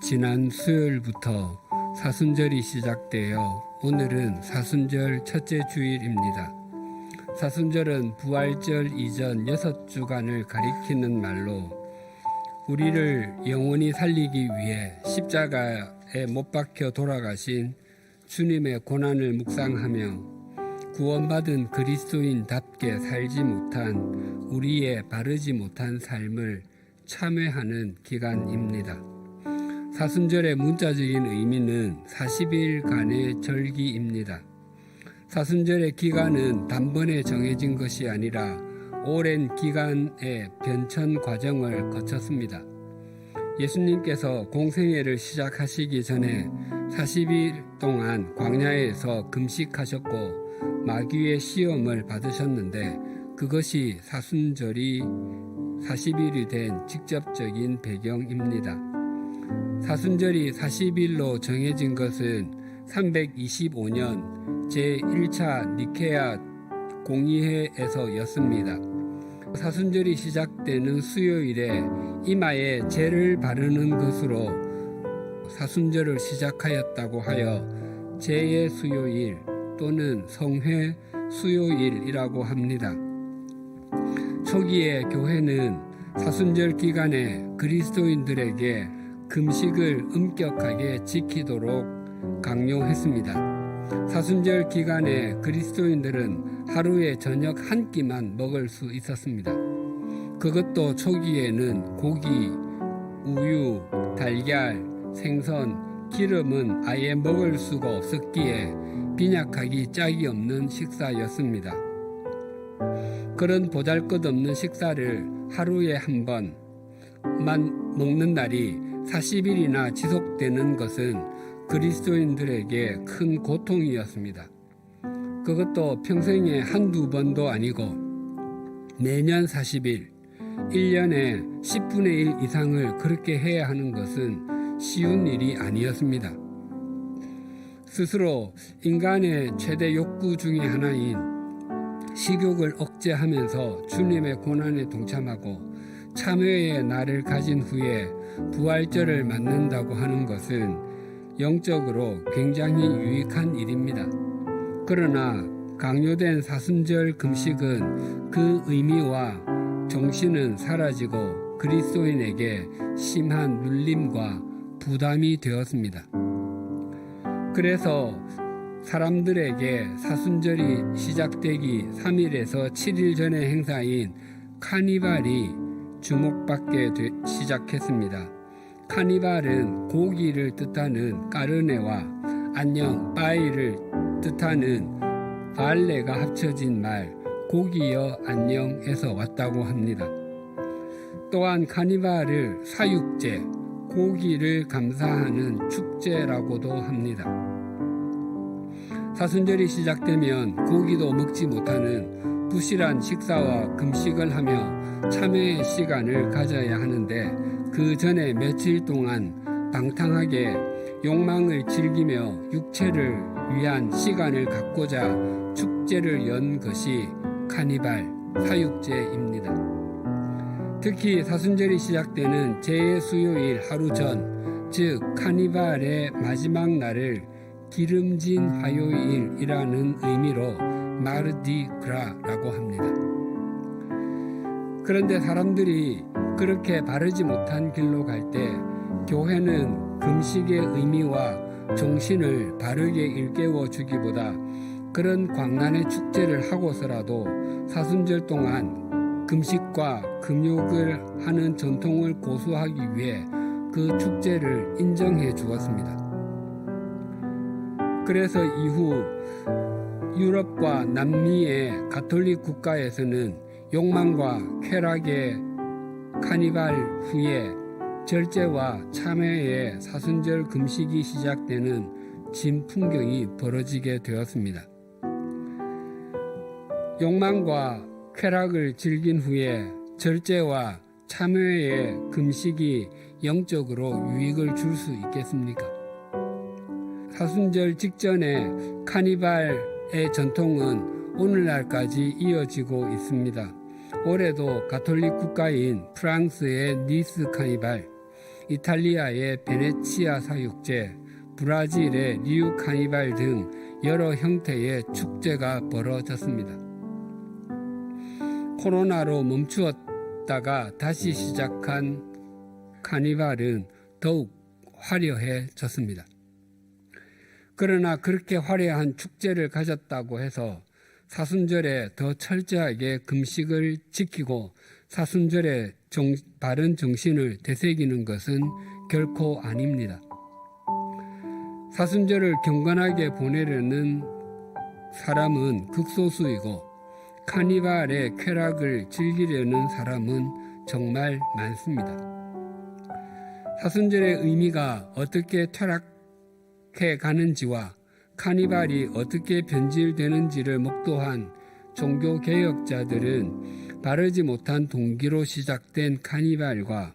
지난 수요일부터 사순절이 시작되어 오늘은 사순절 첫째 주일입니다. 사순절은 부활절 이전 6주간을 가리키는 말로 우리를 영원히 살리기 위해 십자가에 못 박혀 돌아가신 주님의 고난을 묵상하며 구원받은 그리스도인답게 살지 못한 우리의 바르지 못한 삶을 참회하는 기간입니다. 사순절의 문자적인 의미는 40일간의 절기입니다. 사순절의 기간은 단번에 정해진 것이 아니라 오랜 기간의 변천 과정을 거쳤습니다. 예수님께서 공생애를 시작하시기 전에 40일 동안 광야에서 금식하셨고 마귀의 시험을 받으셨는데 그것이 사순절이 40일이 된 직접적인 배경입니다. 사순절이 40일로 정해진 것은 325년 제1차 니케아 공의회에서였습니다. 사순절이 시작되는 수요일에 이마에 재를 바르는 것으로 사순절을 시작하였다고 하여 재의 수요일 또는 성회 수요일이라고 합니다. 초기에 교회는 사순절 기간에 그리스도인들에게 금식을 엄격하게 지키도록 강요했습니다. 사순절 기간에 그리스도인들은 하루에 저녁 한 끼만 먹을 수 있었습니다. 그것도 초기에는 고기, 우유, 달걀, 생선, 기름은 아예 먹을 수가 없었기에 빈약하기 짝이 없는 식사였습니다. 그런 보잘것없는 식사를 하루에 한 번만 먹는 날이 40일이나 지속되는 것은 그리스도인들에게 큰 고통이었습니다. 그것도 평생에 한두 번도 아니고 매년 40일, 1년에 10분의 1 이상을 그렇게 해야 하는 것은 쉬운 일이 아니었습니다. 스스로 인간의 최대 욕구 중에 하나인 식욕을 억제하면서 주님의 고난에 동참하고 참회의 날을 가진 후에 부활절을 맞는다고 하는 것은 영적으로 굉장히 유익한 일입니다. 그러나 강요된 사순절 금식은 그 의미와 정신은 사라지고 그리스도인에게 심한 눌림과 부담이 되었습니다. 그래서 사람들에게 사순절이 시작되기 3일에서 7일 전의 행사인 카니발이 주목받게 시작했습니다. 카니발은 고기를 뜻하는 까르네와 안녕, 빠이를 뜻하는 발레가 합쳐진 말 고기여 안녕에서 왔다고 합니다. 또한 카니발을 사육제, 고기를 감사하는 축제라고도 합니다. 사순절이 시작되면 고기도 먹지 못하는 부실한 식사와 금식을 하며 참회의 시간을 가져야 하는데 그 전에 며칠 동안 방탕하게 욕망을 즐기며 육체를 위한 시간을 갖고자 축제를 연 것이 카니발, 사육제입니다. 특히 사순절이 시작되는 제 수요일 하루 전, 즉 카니발의 마지막 날을 기름진 화요일이라는 의미로 마르디 그라라고 합니다. 그런데 사람들이 그렇게 바르지 못한 길로 갈 때 교회는 금식의 의미와 정신을 바르게 일깨워 주기보다 그런 광란의 축제를 하고서라도 사순절 동안 금식과 금욕을 하는 전통을 고수하기 위해 그 축제를 인정해 주었습니다. 그래서 이후 유럽과 남미의 가톨릭 국가에서는 욕망과 쾌락의 카니발 후에 절제와 참회의 사순절 금식이 시작되는 진풍경이 벌어지게 되었습니다. 욕망과 쾌락을 즐긴 후에 절제와 참회의 금식이 영적으로 유익을 줄 수 있겠습니까? 사순절 직전에 카니발의 전통은 오늘날까지 이어지고 있습니다. 올해도 가톨릭 국가인 프랑스의 니스 카니발, 이탈리아의 베네치아 사육제, 브라질의 리우 카니발 등 여러 형태의 축제가 벌어졌습니다. 코로나로 멈추었다가 다시 시작한 카니발은 더욱 화려해졌습니다. 그러나 그렇게 화려한 축제를 가졌다고 해서 사순절에 더 철저하게 금식을 지키고 사순절에 바른 정신을 되새기는 것은 결코 아닙니다. 사순절을 경건하게 보내려는 사람은 극소수이고 카니발의 쾌락을 즐기려는 사람은 정말 많습니다. 사순절의 의미가 어떻게 타락해 가는지와 카니발이 어떻게 변질되는지를 목도한 종교개혁자들은 바르지 못한 동기로 시작된 카니발과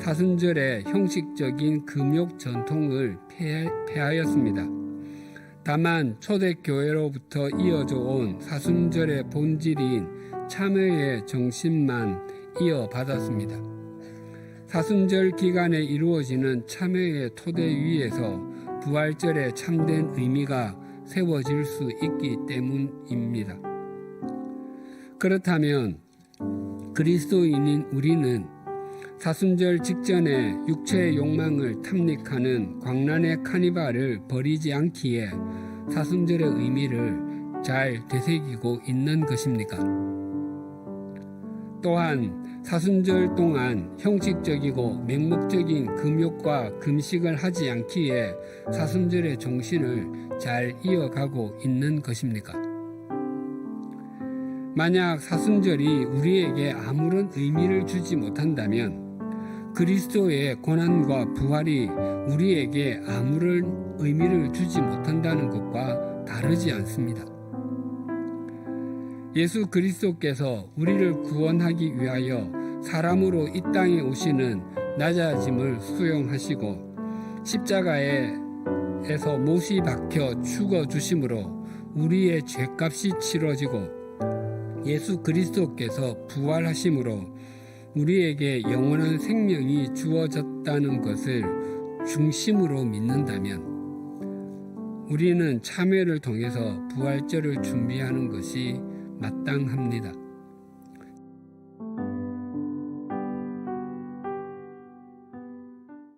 사순절의 형식적인 금욕 전통을 폐하였습니다. 다만 초대교회로부터 이어져 온 사순절의 본질인 참회의 정신만 이어받았습니다. 사순절 기간에 이루어지는 참회의 토대 위에서 부활절의 참된 의미가 세워질 수 있기 때문입니다. 그렇다면 그리스도인인 우리는 사순절 직전에 육체의 욕망을 탐닉하는 광란의 카니발을 버리지 않기에 사순절의 의미를 잘 되새기고 있는 것입니까? 또한 사순절 동안 형식적이고 맹목적인 금욕과 금식을 하지 않기에 사순절의 정신을 잘 이어가고 있는 것입니까? 만약 사순절이 우리에게 아무런 의미를 주지 못한다면 그리스도의 고난과 부활이 우리에게 아무런 의미를 주지 못한다는 것과 다르지 않습니다. 예수 그리스도께서 우리를 구원하기 위하여 사람으로 이 땅에 오시는 낮아짐을 수용하시고 십자가에서 못이 박혀 죽어 주심으로 우리의 죄값이 치러지고 예수 그리스도께서 부활하심으로 우리에게 영원한 생명이 주어졌다는 것을 중심으로 믿는다면 우리는 참회를 통해서 부활절을 준비하는 것이 마땅합니다.